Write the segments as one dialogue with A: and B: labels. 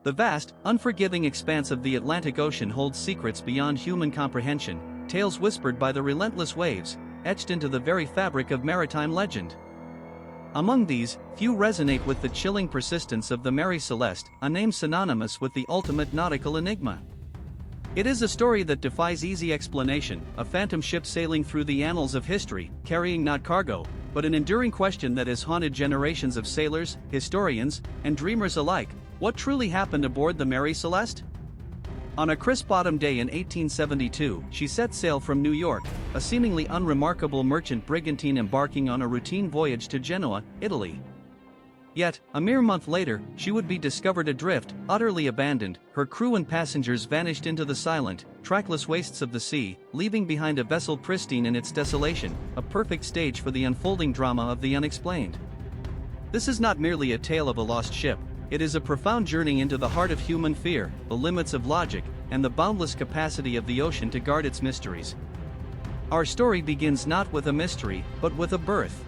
A: The vast, unforgiving expanse of the Atlantic Ocean holds secrets beyond human comprehension, tales whispered by the relentless waves, etched into the very fabric of maritime legend. Among these, few resonate with the chilling persistence of the Mary Celeste, a name synonymous with the ultimate nautical enigma. It is a story that defies easy explanation, a phantom ship sailing through the annals of history, carrying not cargo, but an enduring question that has haunted generations of sailors, historians, and dreamers alike: what truly happened aboard the Mary Celeste? On a crisp autumn day in 1872, she set sail from New York, a seemingly unremarkable merchant brigantine embarking on a routine voyage to Genoa, Italy. Yet, a mere month later, she would be discovered adrift, utterly abandoned. Her crew and passengers vanished into the silent, trackless wastes of the sea, leaving behind a vessel pristine in its desolation, a perfect stage for the unfolding drama of the unexplained. This is not merely a tale of a lost ship. It is a profound journey into the heart of human fear, the limits of logic, and the boundless capacity of the ocean to guard its mysteries. Our story begins not with a mystery, but with a birth.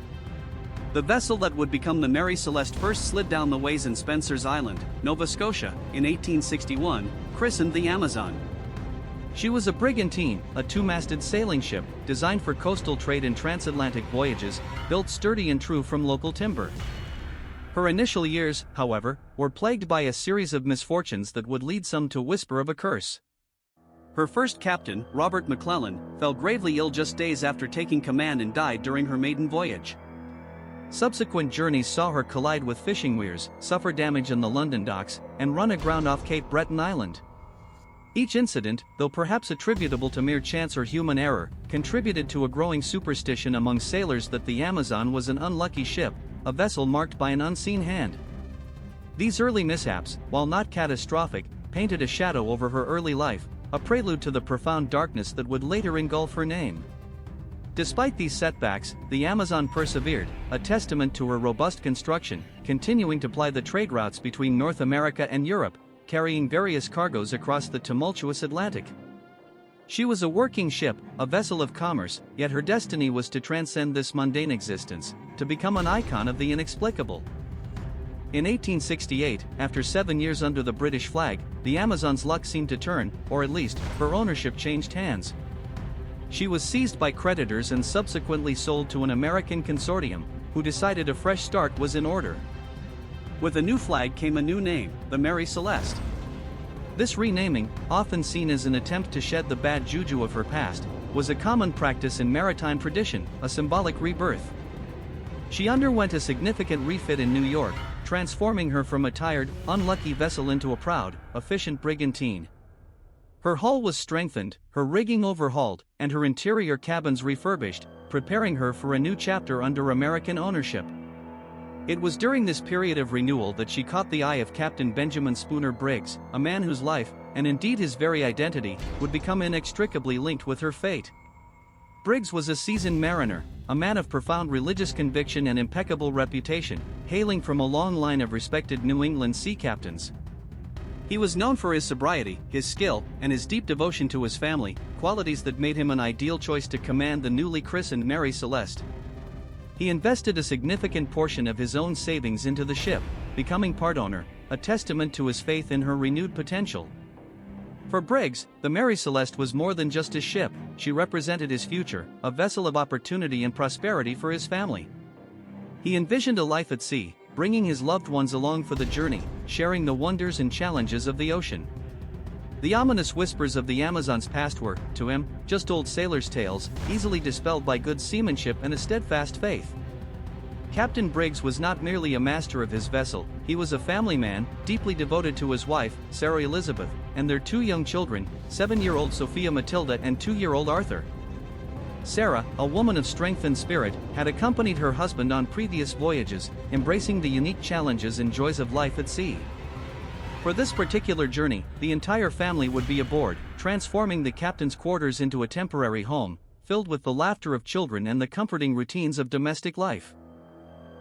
A: The vessel that would become the Mary Celeste first slid down the ways in Spencer's Island, Nova Scotia, in 1861, christened the Amazon. She was a brigantine, a two-masted sailing ship, designed for coastal trade and transatlantic voyages, built sturdy and true from local timber. Her initial years, however, were plagued by a series of misfortunes that would lead some to whisper of a curse. Her first captain, Robert McClellan, fell gravely ill just days after taking command and died during her maiden voyage. Subsequent journeys saw her collide with fishing weirs, suffer damage in the London docks, and run aground off Cape Breton Island. Each incident, though perhaps attributable to mere chance or human error, contributed to a growing superstition among sailors that the Amazon was an unlucky ship, a vessel marked by an unseen hand. These early mishaps, while not catastrophic, painted a shadow over her early life, a prelude to the profound darkness that would later engulf her name. Despite these setbacks, the Amazon persevered, a testament to her robust construction, continuing to ply the trade routes between North America and Europe, carrying various cargoes across the tumultuous Atlantic. She was a working ship, a vessel of commerce, yet her destiny was to transcend this mundane existence, to become an icon of the inexplicable. In 1868, after 7 years under the British flag, the Amazon's luck seemed to turn, or at least, her ownership changed hands. She was seized by creditors and subsequently sold to an American consortium, who decided a fresh start was in order. With a new flag came a new name, the Mary Celeste. This renaming, often seen as an attempt to shed the bad juju of her past, was a common practice in maritime tradition, a symbolic rebirth. She underwent a significant refit in New York, transforming her from a tired, unlucky vessel into a proud, efficient brigantine. Her hull was strengthened, her rigging overhauled, and her interior cabins refurbished, preparing her for a new chapter under American ownership. It was during this period of renewal that she caught the eye of Captain Benjamin Spooner Briggs, a man whose life, and indeed his very identity, would become inextricably linked with her fate. Briggs was a seasoned mariner, a man of profound religious conviction and impeccable reputation, hailing from a long line of respected New England sea captains. He was known for his sobriety, his skill, and his deep devotion to his family, qualities that made him an ideal choice to command the newly christened Mary Celeste. He invested a significant portion of his own savings into the ship, becoming part owner, a testament to his faith in her renewed potential. For Briggs, the Mary Celeste was more than just a ship, she represented his future, a vessel of opportunity and prosperity for his family. He envisioned a life at sea, bringing his loved ones along for the journey, sharing the wonders and challenges of the ocean. The ominous whispers of the Amazon's past were, to him, just old sailors' tales, easily dispelled by good seamanship and a steadfast faith. Captain Briggs was not merely a master of his vessel, he was a family man, deeply devoted to his wife, Sarah Elizabeth, and their 2 young children, 7-year-old Sophia Matilda and 2-year-old Arthur. Sarah, a woman of strength and spirit, had accompanied her husband on previous voyages, embracing the unique challenges and joys of life at sea. For this particular journey, the entire family would be aboard, transforming the captain's quarters into a temporary home, filled with the laughter of children and the comforting routines of domestic life.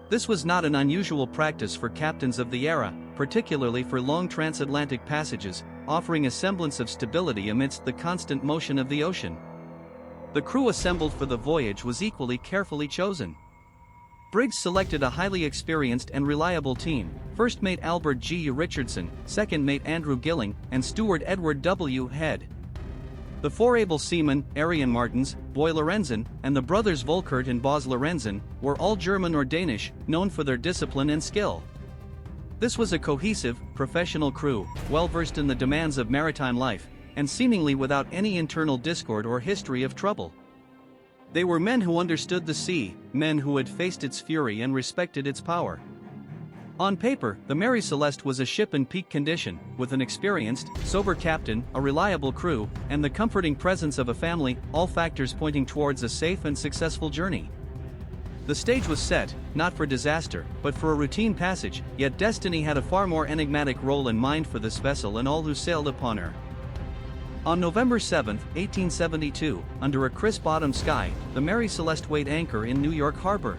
A: This was not an unusual practice for captains of the era, particularly for long transatlantic passages, offering a semblance of stability amidst the constant motion of the ocean. The crew assembled for the voyage was equally carefully chosen. Briggs selected a highly experienced and reliable team, First Mate Albert G. Richardson, Second Mate Andrew Gilling, and Steward Edward W. Head. The four able seamen, Arian Martens, Boy Lorenzen, and the brothers Volkert and Bos Lorenzen, were all German or Danish, known for their discipline and skill. This was a cohesive, professional crew, well versed in the demands of maritime life, and seemingly without any internal discord or history of trouble. They were men who understood the sea, men who had faced its fury and respected its power. On paper, the Mary Celeste was a ship in peak condition, with an experienced, sober captain, a reliable crew, and the comforting presence of a family, all factors pointing towards a safe and successful journey. The stage was set, not for disaster, but for a routine passage, yet destiny had a far more enigmatic role in mind for this vessel and all who sailed upon her. On November 7, 1872, under a crisp autumn sky, the Mary Celeste weighed anchor in New York Harbor.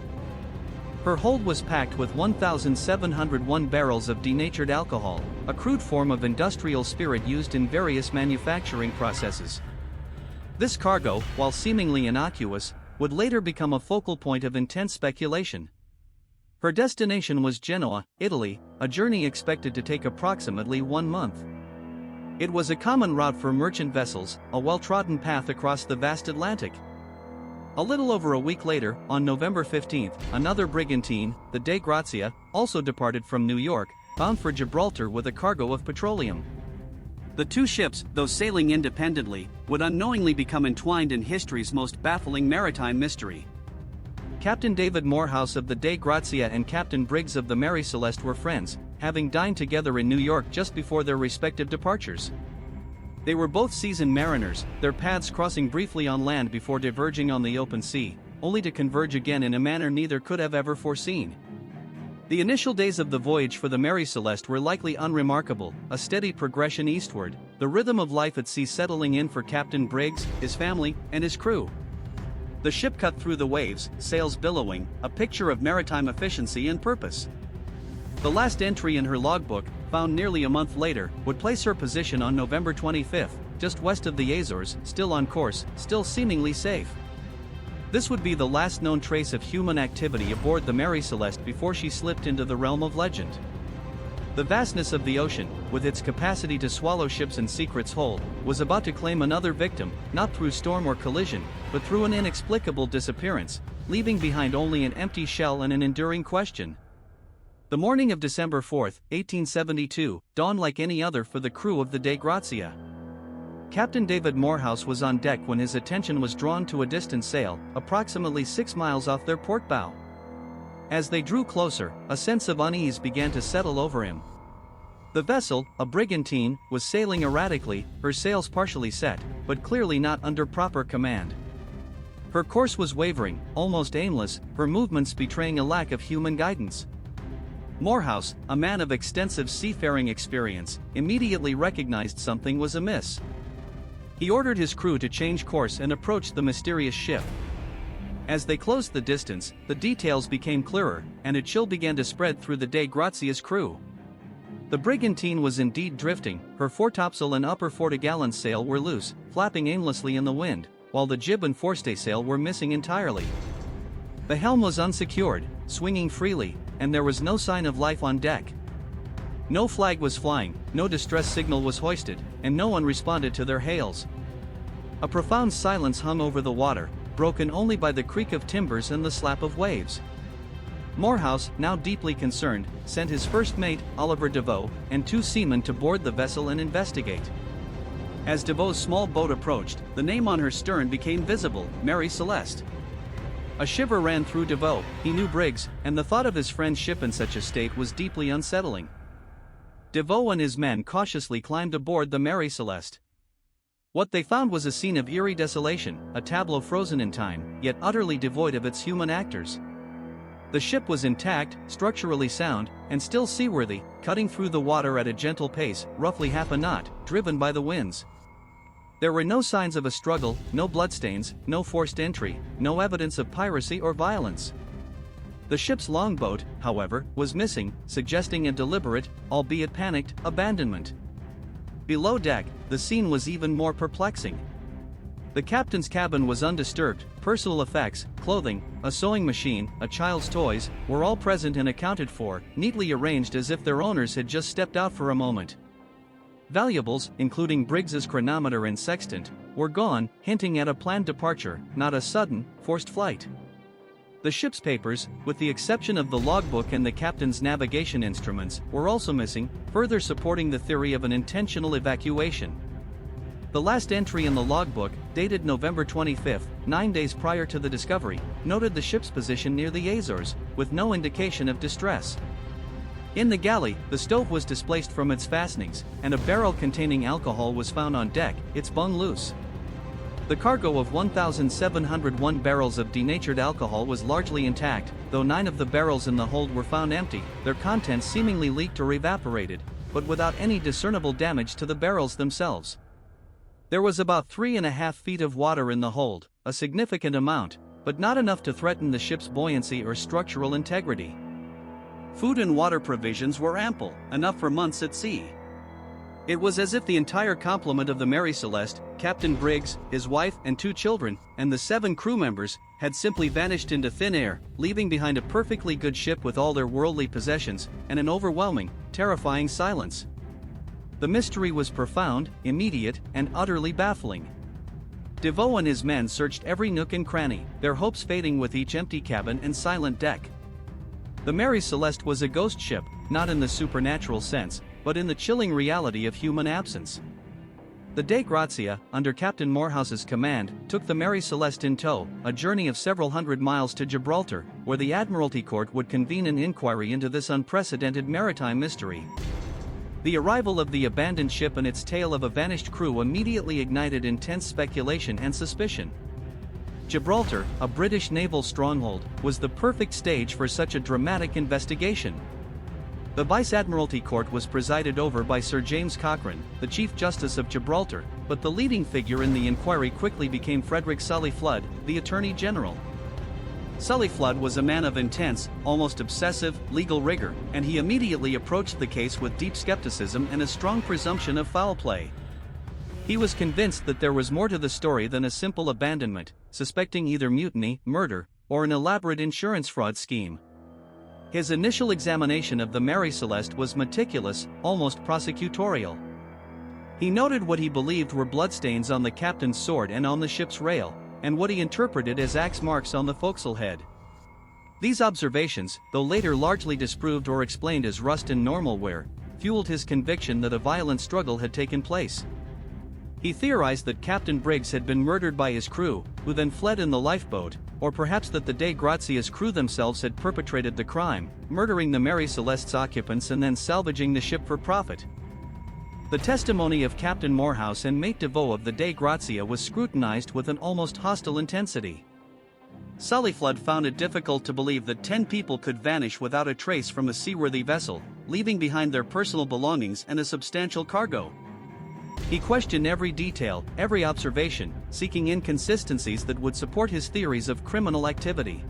A: Her hold was packed with 1,701 barrels of denatured alcohol, a crude form of industrial spirit used in various manufacturing processes. This cargo, while seemingly innocuous, would later become a focal point of intense speculation. Her destination was Genoa, Italy, a journey expected to take approximately 1 month. It was a common route for merchant vessels, a well-trodden path across the vast Atlantic. A little over a week later, on November 15, another brigantine, the Dei Grazia, also departed from New York, bound for Gibraltar with a cargo of petroleum. The two ships, though sailing independently, would unknowingly become entwined in history's most baffling maritime mystery. Captain David Morehouse of the Dei Grazia and Captain Briggs of the Mary Celeste were friends, having dined together in New York just before their respective departures. They were both seasoned mariners, their paths crossing briefly on land before diverging on the open sea, only to converge again in a manner neither could have ever foreseen. The initial days of the voyage for the Mary Celeste were likely unremarkable, a steady progression eastward, the rhythm of life at sea settling in for Captain Briggs, his family, and his crew. The ship cut through the waves, sails billowing, a picture of maritime efficiency and purpose. The last entry in her logbook, found nearly a month later, would place her position on November 25, just west of the Azores, still on course, still seemingly safe. This would be the last known trace of human activity aboard the Mary Celeste before she slipped into the realm of legend. The vastness of the ocean, with its capacity to swallow ships and secrets whole, was about to claim another victim, not through storm or collision, but through an inexplicable disappearance, leaving behind only an empty shell and an enduring question. The morning of December 4, 1872, dawned like any other for the crew of the Dei Grazia. Captain David Morehouse was on deck when his attention was drawn to a distant sail, approximately 6 miles off their port bow. As they drew closer, a sense of unease began to settle over him. The vessel, a brigantine, was sailing erratically, her sails partially set, but clearly not under proper command. Her course was wavering, almost aimless, her movements betraying a lack of human guidance. Morehouse, a man of extensive seafaring experience, immediately recognized something was amiss. He ordered his crew to change course and approach the mysterious ship. As they closed the distance, the details became clearer, and a chill began to spread through the Dei Grazia's crew. The brigantine was indeed drifting, her foretopsail and upper fort'gallant sail were loose, flapping aimlessly in the wind, while the jib and forestaysail were missing entirely. The helm was unsecured, swinging freely, and there was no sign of life on deck. No flag was flying, no distress signal was hoisted, and no one responded to their hails. A profound silence hung over the water, broken only by the creak of timbers and the slap of waves. Morehouse, now deeply concerned, sent his first mate, Oliver Devoe, and 2 seamen to board the vessel and investigate. As Devoe's small boat approached, the name on her stern became visible, Mary Celeste. A shiver ran through Devoe, he knew Briggs, and the thought of his friend's ship in such a state was deeply unsettling. Devoe and his men cautiously climbed aboard the Mary Celeste. What they found was a scene of eerie desolation, a tableau frozen in time, yet utterly devoid of its human actors. The ship was intact, structurally sound, and still seaworthy, cutting through the water at a gentle pace, roughly half a knot, driven by the winds. There were no signs of a struggle, no bloodstains, no forced entry, no evidence of piracy or violence. The ship's longboat, however, was missing, suggesting a deliberate, albeit panicked, abandonment. Below deck, the scene was even more perplexing. The captain's cabin was undisturbed. Personal effects, clothing, a sewing machine, a child's toys, were all present and accounted for, neatly arranged as if their owners had just stepped out for a moment. Valuables, including Briggs's chronometer and sextant, were gone, hinting at a planned departure, not a sudden, forced flight. The ship's papers, with the exception of the logbook and the captain's navigation instruments, were also missing, further supporting the theory of an intentional evacuation. The last entry in the logbook, dated November 25, 9 days prior to the discovery, noted the ship's position near the Azores, with no indication of distress. In the galley, the stove was displaced from its fastenings, and a barrel containing alcohol was found on deck, its bung loose. The cargo of 1,701 barrels of denatured alcohol was largely intact, though 9 of the barrels in the hold were found empty, their contents seemingly leaked or evaporated, but without any discernible damage to the barrels themselves. There was about 3.5 feet of water in the hold, a significant amount, but not enough to threaten the ship's buoyancy or structural integrity. Food and water provisions were ample, enough for months at sea. It was as if the entire complement of the Mary Celeste, Captain Briggs, his wife and 2 children, and the 7 crew members, had simply vanished into thin air, leaving behind a perfectly good ship with all their worldly possessions, and an overwhelming, terrifying silence. The mystery was profound, immediate, and utterly baffling. DeVoe and his men searched every nook and cranny, their hopes fading with each empty cabin and silent deck. The Mary Celeste was a ghost ship, not in the supernatural sense, but in the chilling reality of human absence. The Dei Grazia, under Captain Morehouse's command, took the Mary Celeste in tow, a journey of several hundred miles to Gibraltar, where the Admiralty Court would convene an inquiry into this unprecedented maritime mystery. The arrival of the abandoned ship and its tale of a vanished crew immediately ignited intense speculation and suspicion. Gibraltar, a British naval stronghold, was the perfect stage for such a dramatic investigation. The Vice Admiralty Court was presided over by Sir James Cochrane, the Chief Justice of Gibraltar, but the leading figure in the inquiry quickly became Frederick Sully Flood, the Attorney General. Sully Flood was a man of intense, almost obsessive, legal rigor, and he immediately approached the case with deep skepticism and a strong presumption of foul play. He was convinced that there was more to the story than a simple abandonment, suspecting either mutiny, murder, or an elaborate insurance fraud scheme. His initial examination of the Mary Celeste was meticulous, almost prosecutorial. He noted what he believed were bloodstains on the captain's sword and on the ship's rail, and what he interpreted as axe marks on the forecastle head. These observations, though later largely disproved or explained as rust and normal wear, fueled his conviction that a violent struggle had taken place. He theorized that Captain Briggs had been murdered by his crew, who then fled in the lifeboat, or perhaps that the Dei Grazia's crew themselves had perpetrated the crime, murdering the Mary Celeste's occupants and then salvaging the ship for profit. The testimony of Captain Morehouse and Mate DeVoe of the Dei Grazia was scrutinized with an almost hostile intensity. Sully Flood found it difficult to believe that 10 people could vanish without a trace from a seaworthy vessel, leaving behind their personal belongings and a substantial cargo. He questioned every detail, every observation, seeking inconsistencies that would support his theories of criminal activity.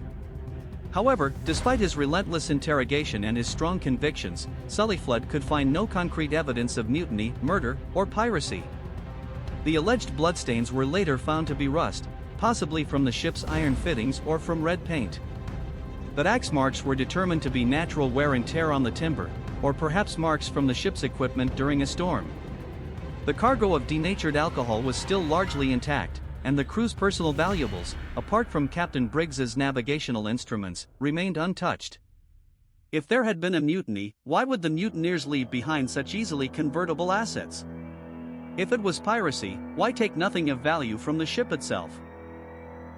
A: However, despite his relentless interrogation and his strong convictions, Sully Flood could find no concrete evidence of mutiny, murder, or piracy. The alleged bloodstains were later found to be rust, possibly from the ship's iron fittings or from red paint. But axe marks were determined to be natural wear and tear on the timber, or perhaps marks from the ship's equipment during a storm. The cargo of denatured alcohol was still largely intact, and the crew's personal valuables, apart from Captain Briggs's navigational instruments, remained untouched. If there had been a mutiny, why would the mutineers leave behind such easily convertible assets? If it was piracy, why take nothing of value from the ship itself?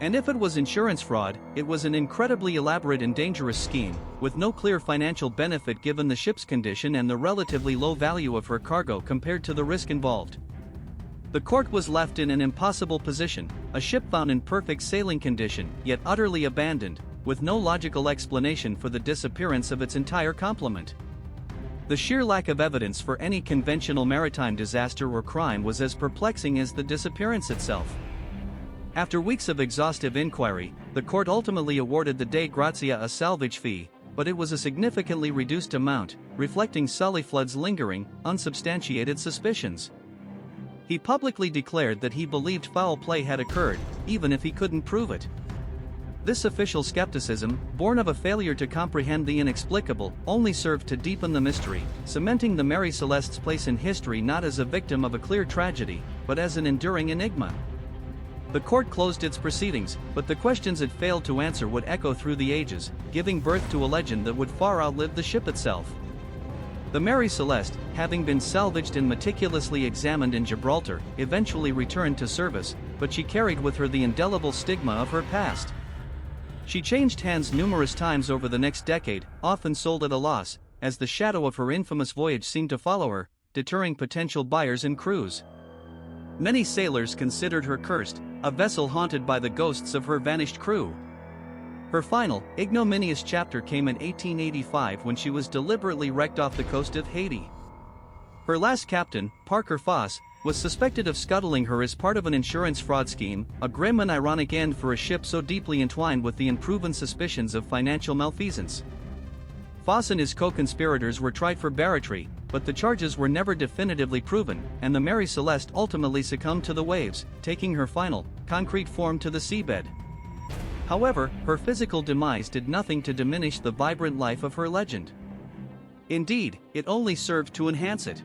A: And if it was insurance fraud, it was an incredibly elaborate and dangerous scheme, with no clear financial benefit given the ship's condition and the relatively low value of her cargo compared to the risk involved. The court was left in an impossible position, a ship found in perfect sailing condition, yet utterly abandoned, with no logical explanation for the disappearance of its entire complement. The sheer lack of evidence for any conventional maritime disaster or crime was as perplexing as the disappearance itself. After weeks of exhaustive inquiry, the court ultimately awarded the Dei Grazia a salvage fee, but it was a significantly reduced amount, reflecting Sully Flood's lingering, unsubstantiated suspicions. He publicly declared that he believed foul play had occurred, even if he couldn't prove it. This official skepticism, born of a failure to comprehend the inexplicable, only served to deepen the mystery, cementing the Mary Celeste's place in history not as a victim of a clear tragedy, but as an enduring enigma. The court closed its proceedings, but the questions it failed to answer would echo through the ages, giving birth to a legend that would far outlive the ship itself. The Mary Celeste, having been salvaged and meticulously examined in Gibraltar, eventually returned to service, but she carried with her the indelible stigma of her past. She changed hands numerous times over the next decade, often sold at a loss, as the shadow of her infamous voyage seemed to follow her, deterring potential buyers and crews. Many sailors considered her cursed, a vessel haunted by the ghosts of her vanished crew. Her final, ignominious chapter came in 1885 when she was deliberately wrecked off the coast of Haiti. Her last captain, Parker Foss, was suspected of scuttling her as part of an insurance fraud scheme, a grim and ironic end for a ship so deeply entwined with the unproven suspicions of financial malfeasance. Foss and his co-conspirators were tried for barratry, but the charges were never definitively proven, and the Mary Celeste ultimately succumbed to the waves, taking her final, concrete form to the seabed. However, her physical demise did nothing to diminish the vibrant life of her legend. Indeed, it only served to enhance it.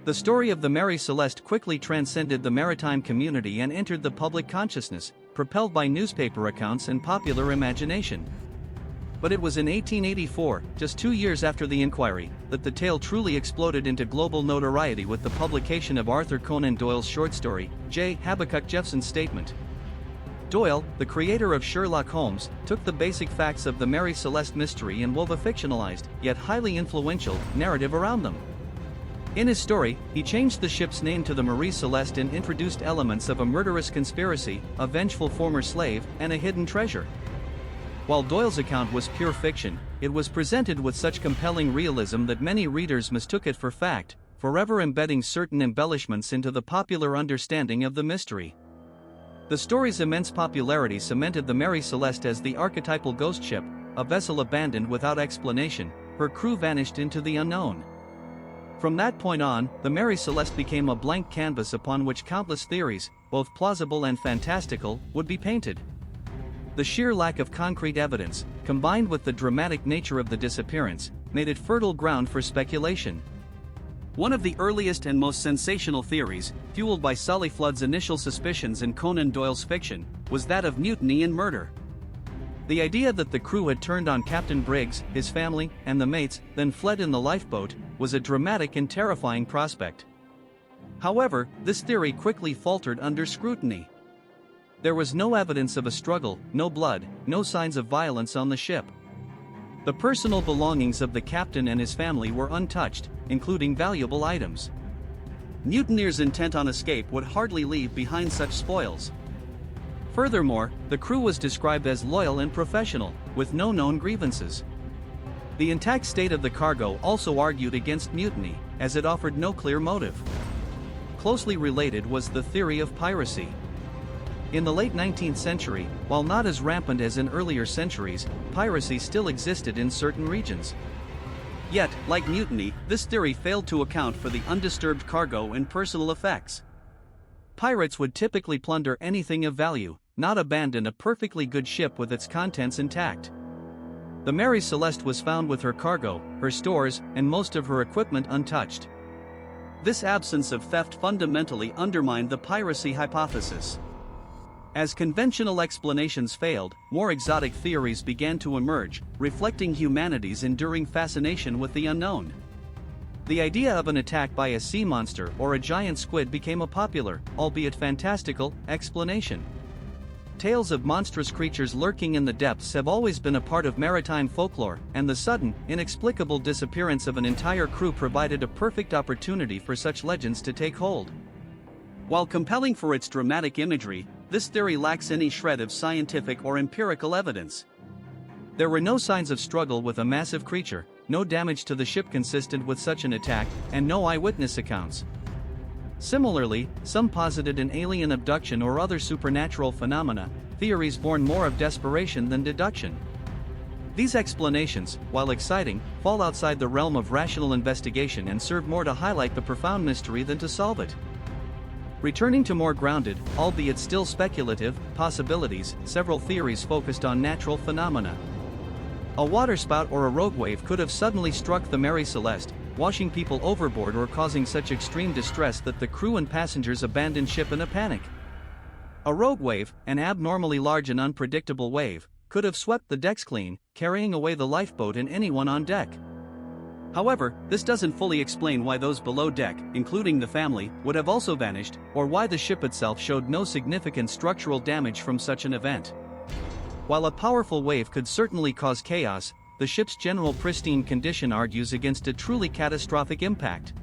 A: The story of the Mary Celeste quickly transcended the maritime community and entered the public consciousness, propelled by newspaper accounts and popular imagination. But it was in 1884, just 2 years after the inquiry, that the tale truly exploded into global notoriety with the publication of Arthur Conan Doyle's short story, J. Habakkuk Jeffson's Statement. Doyle, the creator of Sherlock Holmes, took the basic facts of the Mary Celeste mystery and wove a fictionalized, yet highly influential, narrative around them. In his story, he changed the ship's name to the Mary Celeste and introduced elements of a murderous conspiracy, a vengeful former slave, and a hidden treasure. While Doyle's account was pure fiction, it was presented with such compelling realism that many readers mistook it for fact, forever embedding certain embellishments into the popular understanding of the mystery. The story's immense popularity cemented the Mary Celeste as the archetypal ghost ship, a vessel abandoned without explanation, her crew vanished into the unknown. From that point on, the Mary Celeste became a blank canvas upon which countless theories, both plausible and fantastical, would be painted. The sheer lack of concrete evidence, combined with the dramatic nature of the disappearance, made it fertile ground for speculation. One of the earliest and most sensational theories, fueled by Sully Flood's initial suspicions in Conan Doyle's fiction, was that of mutiny and murder. The idea that the crew had turned on Captain Briggs, his family, and the mates, then fled in the lifeboat, was a dramatic and terrifying prospect. However, this theory quickly faltered under scrutiny. There was no evidence of a struggle, no blood, no signs of violence on the ship. The personal belongings of the captain and his family were untouched, including valuable items. Mutineers intent on escape would hardly leave behind such spoils. Furthermore, the crew was described as loyal and professional, with no known grievances. The intact state of the cargo also argued against mutiny, as it offered no clear motive. Closely related was the theory of piracy. In the late 19th century, while not as rampant as in earlier centuries, piracy still existed in certain regions. Yet, like mutiny, this theory failed to account for the undisturbed cargo and personal effects. Pirates would typically plunder anything of value, not abandon a perfectly good ship with its contents intact. The Mary Celeste was found with her cargo, her stores, and most of her equipment untouched. This absence of theft fundamentally undermined the piracy hypothesis. As conventional explanations failed, more exotic theories began to emerge, reflecting humanity's enduring fascination with the unknown. The idea of an attack by a sea monster or a giant squid became a popular, albeit fantastical, explanation. Tales of monstrous creatures lurking in the depths have always been a part of maritime folklore, and the sudden, inexplicable disappearance of an entire crew provided a perfect opportunity for such legends to take hold. While compelling for its dramatic imagery, this theory lacks any shred of scientific or empirical evidence. There were no signs of struggle with a massive creature, no damage to the ship consistent with such an attack, and no eyewitness accounts. Similarly, some posited an alien abduction or other supernatural phenomena, theories born more of desperation than deduction. These explanations, while exciting, fall outside the realm of rational investigation and serve more to highlight the profound mystery than to solve it. Returning to more grounded, albeit still speculative, possibilities, several theories focused on natural phenomena. A waterspout or a rogue wave could have suddenly struck the Mary Celeste, washing people overboard or causing such extreme distress that the crew and passengers abandoned ship in a panic. A rogue wave, an abnormally large and unpredictable wave, could have swept the decks clean, carrying away the lifeboat and anyone on deck. However, this doesn't fully explain why those below deck, including the family, would have also vanished, or why the ship itself showed no significant structural damage from such an event. While a powerful wave could certainly cause chaos, the ship's general pristine condition argues against a truly catastrophic impact.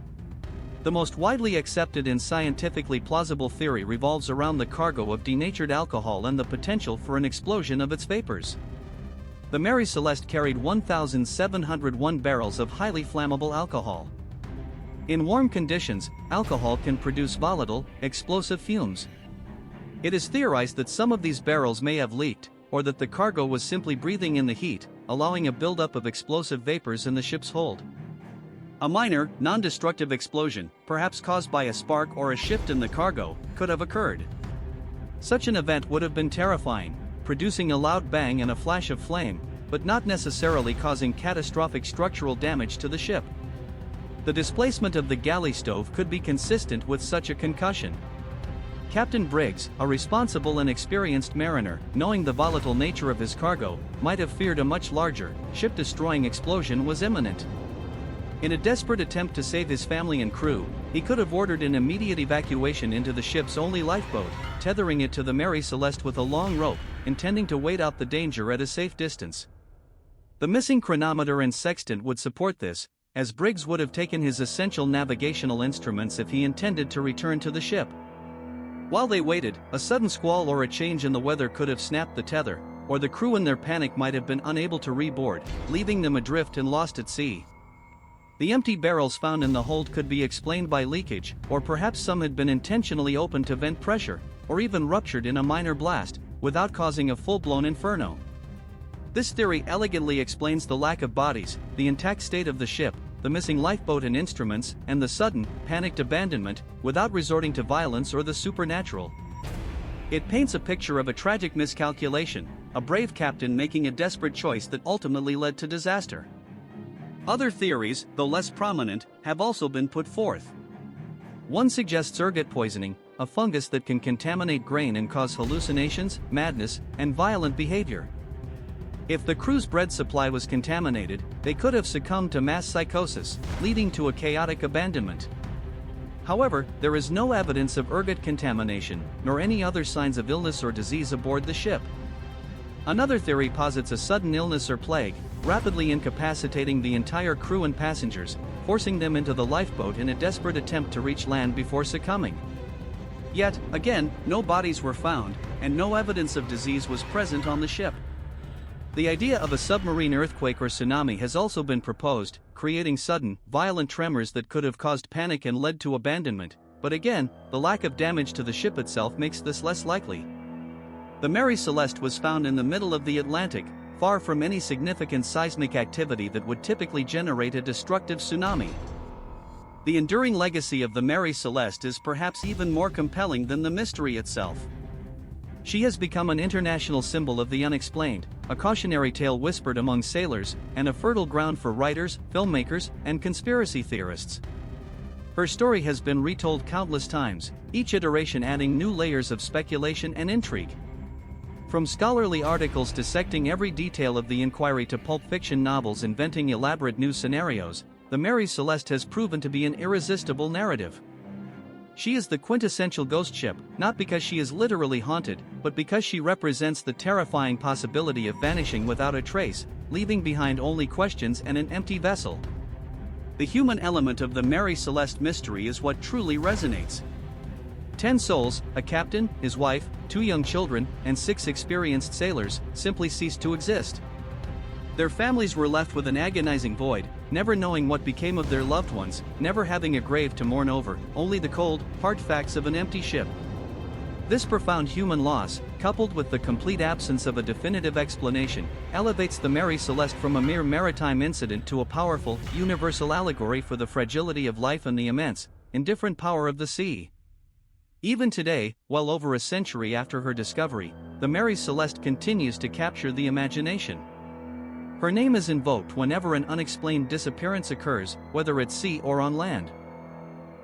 A: The most widely accepted and scientifically plausible theory revolves around the cargo of denatured alcohol and the potential for an explosion of its vapors. The Mary Celeste carried 1,701 barrels of highly flammable alcohol. In warm conditions, alcohol can produce volatile, explosive fumes. It is theorized that some of these barrels may have leaked, or that the cargo was simply breathing in the heat, allowing a buildup of explosive vapors in the ship's hold. A minor, non-destructive explosion, perhaps caused by a spark or a shift in the cargo, could have occurred. Such an event would have been terrifying, producing a loud bang and a flash of flame, but not necessarily causing catastrophic structural damage to the ship. The displacement of the galley stove could be consistent with such a concussion. Captain Briggs, a responsible and experienced mariner, knowing the volatile nature of his cargo, might have feared a much larger, ship-destroying explosion was imminent. In a desperate attempt to save his family and crew, he could have ordered an immediate evacuation into the ship's only lifeboat, tethering it to the Mary Celeste with a long rope, intending to wait out the danger at a safe distance. The missing chronometer and sextant would support this, as Briggs would have taken his essential navigational instruments if he intended to return to the ship. While they waited, a sudden squall or a change in the weather could have snapped the tether, or the crew in their panic might have been unable to reboard, leaving them adrift and lost at sea. The empty barrels found in the hold could be explained by leakage, or perhaps some had been intentionally opened to vent pressure, or even ruptured in a minor blast, without causing a full-blown inferno. This theory elegantly explains the lack of bodies, the intact state of the ship, the missing lifeboat and instruments, and the sudden, panicked abandonment, without resorting to violence or the supernatural. It paints a picture of a tragic miscalculation, a brave captain making a desperate choice that ultimately led to disaster. Other theories, though less prominent, have also been put forth. One suggests ergot poisoning, a fungus that can contaminate grain and cause hallucinations, madness, and violent behavior. If the crew's bread supply was contaminated, they could have succumbed to mass psychosis, leading to a chaotic abandonment. However, there is no evidence of ergot contamination, nor any other signs of illness or disease aboard the ship. Another theory posits a sudden illness or plague, rapidly incapacitating the entire crew and passengers, forcing them into the lifeboat in a desperate attempt to reach land before succumbing. Yet, again, no bodies were found, and no evidence of disease was present on the ship. The idea of a submarine earthquake or tsunami has also been proposed, creating sudden, violent tremors that could have caused panic and led to abandonment, but again, the lack of damage to the ship itself makes this less likely. The Mary Celeste was found in the middle of the Atlantic, far from any significant seismic activity that would typically generate a destructive tsunami. The enduring legacy of the Mary Celeste is perhaps even more compelling than the mystery itself. She has become an international symbol of the unexplained, a cautionary tale whispered among sailors, and a fertile ground for writers, filmmakers, and conspiracy theorists. Her story has been retold countless times, each iteration adding new layers of speculation and intrigue. From scholarly articles dissecting every detail of the inquiry to pulp fiction novels inventing elaborate new scenarios, the Mary Celeste has proven to be an irresistible narrative. She is the quintessential ghost ship, not because she is literally haunted, but because she represents the terrifying possibility of vanishing without a trace, leaving behind only questions and an empty vessel. The human element of the Mary Celeste mystery is what truly resonates. 10 souls, a captain, his wife, 2 young children, and 6 experienced sailors, simply ceased to exist. Their families were left with an agonizing void, never knowing what became of their loved ones, never having a grave to mourn over, only the cold, hard facts of an empty ship. This profound human loss, coupled with the complete absence of a definitive explanation, elevates the Mary Celeste from a mere maritime incident to a powerful, universal allegory for the fragility of life and the immense, indifferent power of the sea. Even today, well over a century after her discovery, the Mary Celeste continues to capture the imagination. Her name is invoked whenever an unexplained disappearance occurs, whether at sea or on land.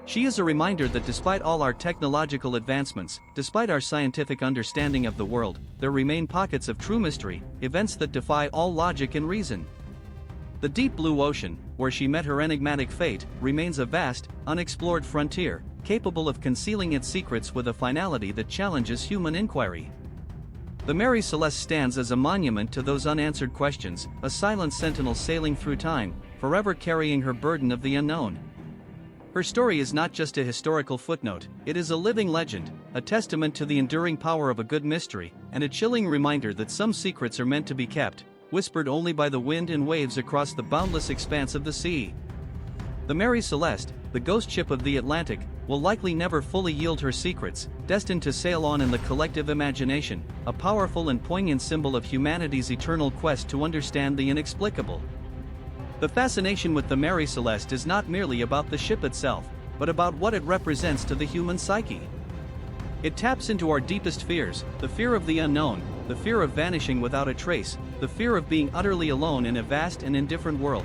A: She is a reminder that despite all our technological advancements, despite our scientific understanding of the world, there remain pockets of true mystery, events that defy all logic and reason. The deep blue ocean, where she met her enigmatic fate, remains a vast, unexplored frontier, capable of concealing its secrets with a finality that challenges human inquiry. The Mary Celeste stands as a monument to those unanswered questions, a silent sentinel sailing through time, forever carrying her burden of the unknown. Her story is not just a historical footnote, it is a living legend, a testament to the enduring power of a good mystery, and a chilling reminder that some secrets are meant to be kept, whispered only by the wind and waves across the boundless expanse of the sea. The Mary Celeste, the ghost ship of the Atlantic, will likely never fully yield her secrets, destined to sail on in the collective imagination, a powerful and poignant symbol of humanity's eternal quest to understand the inexplicable. The fascination with the Mary Celeste is not merely about the ship itself, but about what it represents to the human psyche. It taps into our deepest fears, the fear of the unknown, the fear of vanishing without a trace, the fear of being utterly alone in a vast and indifferent world.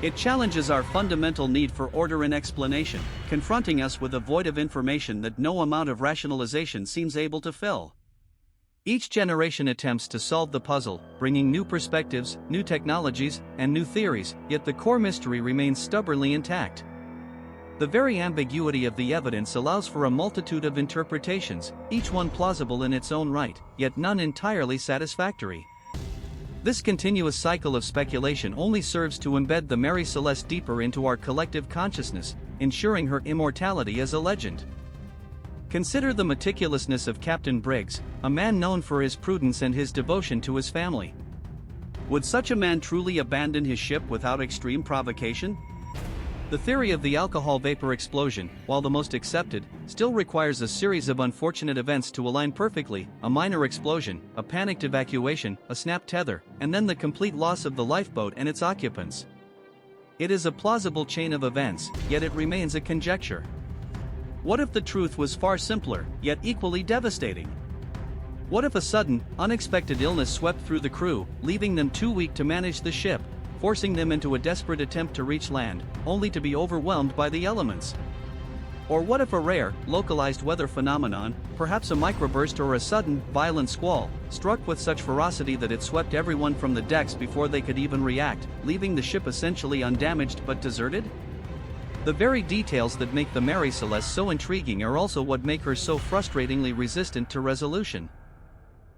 A: It challenges our fundamental need for order and explanation, confronting us with a void of information that no amount of rationalization seems able to fill. Each generation attempts to solve the puzzle, bringing new perspectives, new technologies, and new theories, yet the core mystery remains stubbornly intact. The very ambiguity of the evidence allows for a multitude of interpretations, each one plausible in its own right, yet none entirely satisfactory. This continuous cycle of speculation only serves to embed the Mary Celeste deeper into our collective consciousness, ensuring her immortality as a legend. Consider the meticulousness of Captain Briggs, a man known for his prudence and his devotion to his family. Would such a man truly abandon his ship without extreme provocation? The theory of the alcohol vapor explosion, while the most accepted, still requires a series of unfortunate events to align perfectly: a minor explosion, a panicked evacuation, a snapped tether, and then the complete loss of the lifeboat and its occupants. It is a plausible chain of events, yet it remains a conjecture. What if the truth was far simpler, yet equally devastating? What if a sudden, unexpected illness swept through the crew, leaving them too weak to manage the ship, forcing them into a desperate attempt to reach land, only to be overwhelmed by the elements? Or what if a rare, localized weather phenomenon, perhaps a microburst or a sudden, violent squall, struck with such ferocity that it swept everyone from the decks before they could even react, leaving the ship essentially undamaged but deserted? The very details that make the Mary Celeste so intriguing are also what make her so frustratingly resistant to resolution.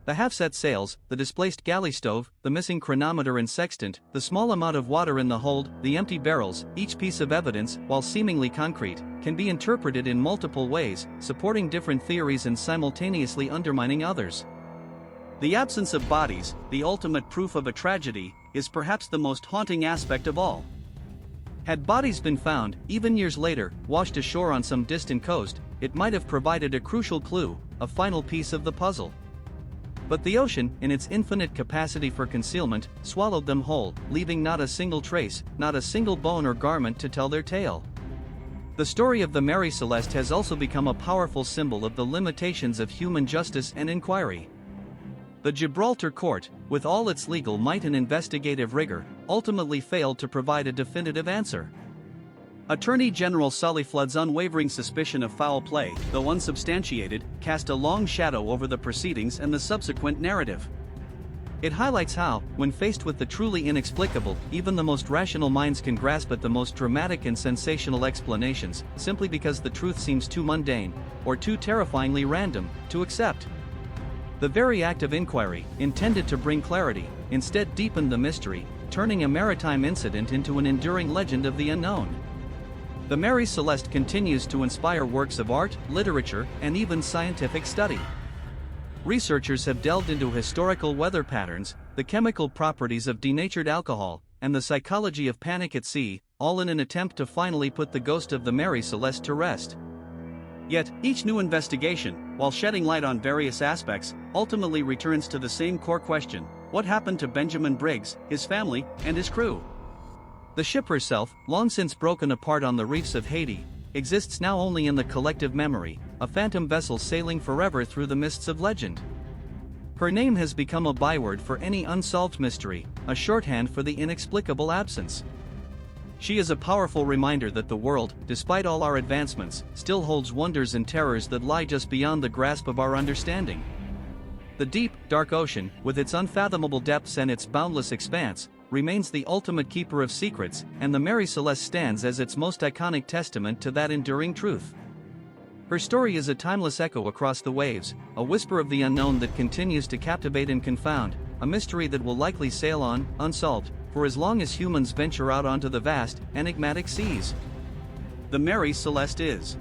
A: The half-set sails, the displaced galley stove, the missing chronometer and sextant, the small amount of water in the hold, the empty barrels, each piece of evidence, while seemingly concrete, can be interpreted in multiple ways, supporting different theories and simultaneously undermining others. The absence of bodies, the ultimate proof of a tragedy, is perhaps the most haunting aspect of all. Had bodies been found, even years later, washed ashore on some distant coast, it might have provided a crucial clue, a final piece of the puzzle. But the ocean, in its infinite capacity for concealment, swallowed them whole, leaving not a single trace, not a single bone or garment to tell their tale. The story of the Mary Celeste has also become a powerful symbol of the limitations of human justice and inquiry. The Gibraltar court, with all its legal might and investigative rigor, ultimately failed to provide a definitive answer. Attorney General Sully Flood's unwavering suspicion of foul play, though unsubstantiated, cast a long shadow over the proceedings and the subsequent narrative. It highlights how, when faced with the truly inexplicable, even the most rational minds can grasp at the most dramatic and sensational explanations, simply because the truth seems too mundane, or too terrifyingly random, to accept. The very act of inquiry, intended to bring clarity, instead deepened the mystery, turning a maritime incident into an enduring legend of the unknown. The Mary Celeste continues to inspire works of art, literature, and even scientific study. Researchers have delved into historical weather patterns, the chemical properties of denatured alcohol, and the psychology of panic at sea, all in an attempt to finally put the ghost of the Mary Celeste to rest. Yet, each new investigation, while shedding light on various aspects, ultimately returns to the same core question: what happened to Benjamin Briggs, his family, and his crew? The ship herself, long since broken apart on the reefs of Haiti, exists now only in the collective memory, a phantom vessel sailing forever through the mists of legend. Her name has become a byword for any unsolved mystery, a shorthand for the inexplicable absence. She is a powerful reminder that the world, despite all our advancements, still holds wonders and terrors that lie just beyond the grasp of our understanding. The deep, dark ocean, with its unfathomable depths and its boundless expanse, remains the ultimate keeper of secrets, and the Mary Celeste stands as its most iconic testament to that enduring truth. Her story is a timeless echo across the waves, a whisper of the unknown that continues to captivate and confound, a mystery that will likely sail on, unsolved, for as long as humans venture out onto the vast, enigmatic seas. The Mary Celeste is